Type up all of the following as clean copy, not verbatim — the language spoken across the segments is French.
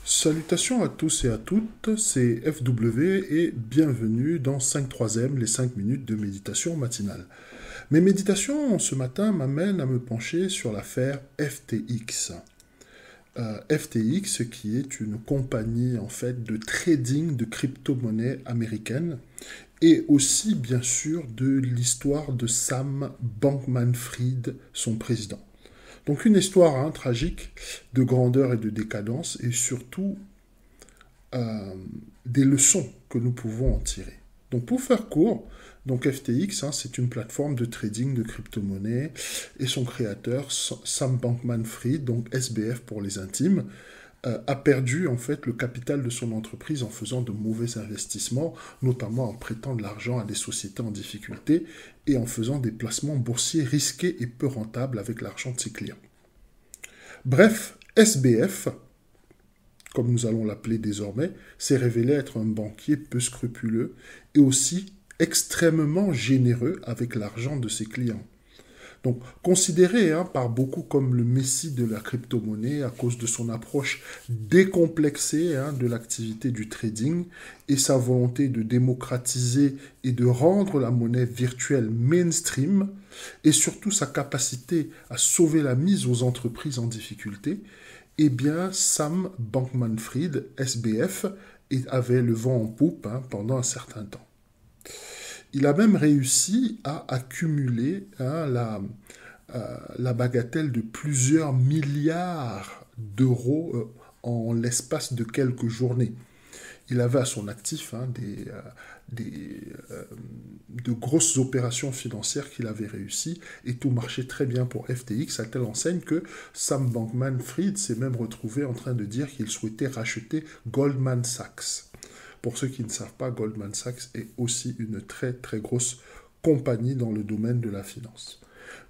Salutations à tous et à toutes, c'est FW et bienvenue dans 5/3, les 5 minutes de méditation matinale. Mes méditations ce matin m'amènent à me pencher sur l'affaire FTX. FTX qui est une compagnie en fait de trading de crypto-monnaies américaines et aussi bien sûr de l'histoire de Sam Bankman-Fried, son président. Donc une histoire tragique de grandeur et de décadence et surtout euh, des leçons que nous pouvons en tirer. Donc pour faire court, donc FTX, c'est une plateforme de trading de crypto-monnaies et son créateur, Sam Bankman-Fried, donc SBF pour les intimes, a perdu en fait le capital de son entreprise en faisant de mauvais investissements, notamment en prêtant de l'argent à des sociétés en difficulté et en faisant des placements boursiers risqués et peu rentables avec l'argent de ses clients. Bref, SBF, comme nous allons l'appeler désormais, s'est révélé être un banquier peu scrupuleux et aussi extrêmement généreux avec l'argent de ses clients. Donc, considéré par beaucoup comme le messie de la crypto-monnaie à cause de son approche décomplexée de l'activité du trading et sa volonté de démocratiser et de rendre la monnaie virtuelle mainstream, et surtout sa capacité à sauver la mise aux entreprises en difficulté, eh bien, Sam Bankman-Fried, SBF, avait le vent en poupe pendant un certain temps. Il a même réussi à accumuler la bagatelle de plusieurs milliards d'euros en l'espace de quelques journées. Il avait à son actif de grosses opérations financières qu'il avait réussies et tout marchait très bien pour FTX à telle enseigne que Sam Bankman-Fried s'est même retrouvé en train de dire qu'il souhaitait racheter Goldman Sachs. Pour ceux qui ne savent pas, Goldman Sachs est aussi une très très grosse compagnie dans le domaine de la finance.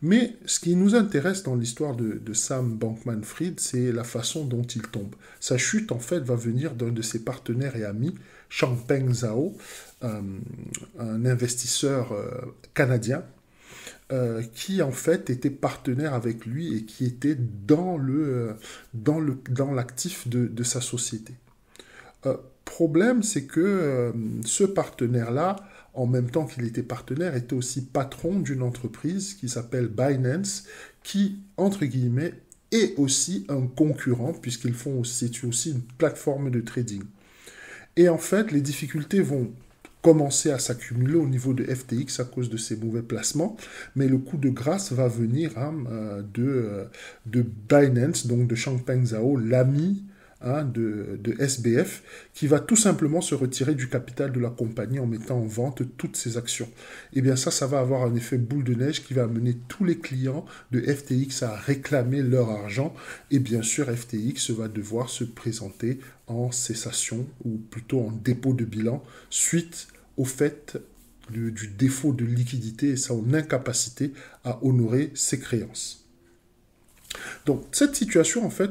Mais ce qui nous intéresse dans l'histoire de Sam Bankman-Fried, c'est la façon dont il tombe. Sa chute, en fait, va venir d'un de ses partenaires et amis, Changpeng Zhao, un investisseur canadien, qui en fait était partenaire avec lui et qui était dans l'actif de sa société. Problème, c'est que ce partenaire-là, en même temps qu'il était partenaire, était aussi patron d'une entreprise qui s'appelle Binance, qui, entre guillemets, est aussi un concurrent, c'est aussi une plateforme de trading. Et en fait, les difficultés vont commencer à s'accumuler au niveau de FTX à cause de ses mauvais placements, mais le coup de grâce va venir de Binance, donc de Changpeng Zhao, l'ami de SBF, qui va tout simplement se retirer du capital de la compagnie en mettant en vente toutes ses actions. Et bien ça va avoir un effet boule de neige qui va amener tous les clients de FTX à réclamer leur argent. Et bien sûr, FTX va devoir se présenter en cessation, ou plutôt en dépôt de bilan, suite au fait du défaut de liquidité et son incapacité à honorer ses créances. Donc cette situation, en fait,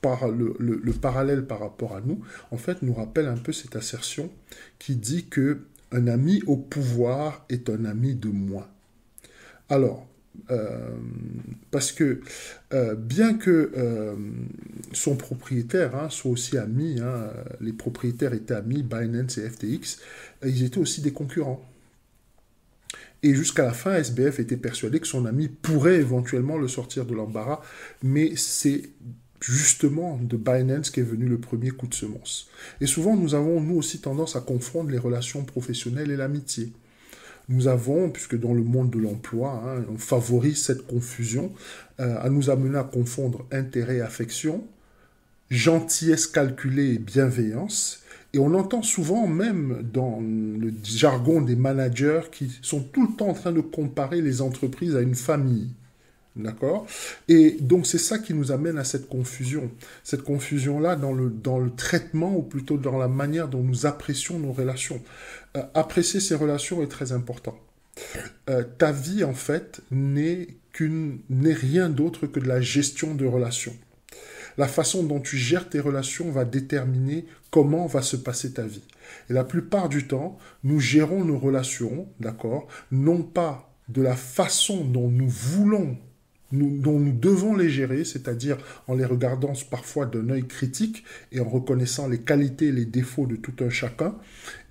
par le parallèle par rapport à nous, en fait, nous rappelle un peu cette assertion qui dit que un ami au pouvoir est un ami de moins. Alors, parce que bien que son propriétaire soit aussi ami, les propriétaires étaient amis, Binance et FTX, ils étaient aussi des concurrents. Et jusqu'à la fin, SBF était persuadé que son ami pourrait éventuellement le sortir de l'embarras, mais c'est justement de Binance qu'est venu le premier coup de semonce. Et souvent, nous avons, nous aussi, tendance à confondre les relations professionnelles et l'amitié. Nous avons, puisque dans le monde de l'emploi, on favorise cette confusion, à nous amener à confondre intérêt et affection, gentillesse calculée et bienveillance. Et on entend souvent même dans le jargon des managers qui sont tout le temps en train de comparer les entreprises à une famille. D'accord? Et donc c'est ça qui nous amène à cette confusion. Cette confusion-là dans le traitement, ou plutôt dans la manière dont nous apprécions nos relations. Apprécier ces relations est très important. Ta vie, en fait, n'est rien d'autre que de la gestion de relations. La façon dont tu gères tes relations va déterminer comment va se passer ta vie. Et la plupart du temps, nous gérons nos relations, d'accord, non pas de la façon dont nous voulons dont nous devons les gérer, c'est-à-dire en les regardant parfois d'un œil critique et en reconnaissant les qualités et les défauts de tout un chacun.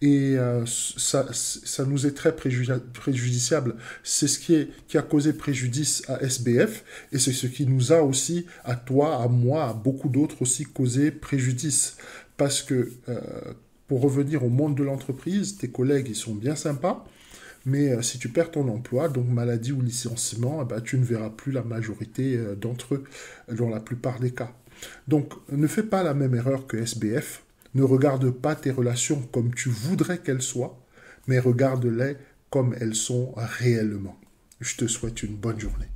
Et ça nous est très préjudiciable. C'est ce qui a causé préjudice à SBF et c'est ce qui nous a aussi, à toi, à moi, à beaucoup d'autres aussi, causé préjudice. Parce que, pour revenir au monde de l'entreprise, tes collègues, ils sont bien sympas, mais si tu perds ton emploi, donc maladie ou licenciement, eh ben, tu ne verras plus la majorité d'entre eux, dans la plupart des cas. Donc, ne fais pas la même erreur que SBF. Ne regarde pas tes relations comme tu voudrais qu'elles soient, mais regarde-les comme elles sont réellement. Je te souhaite une bonne journée.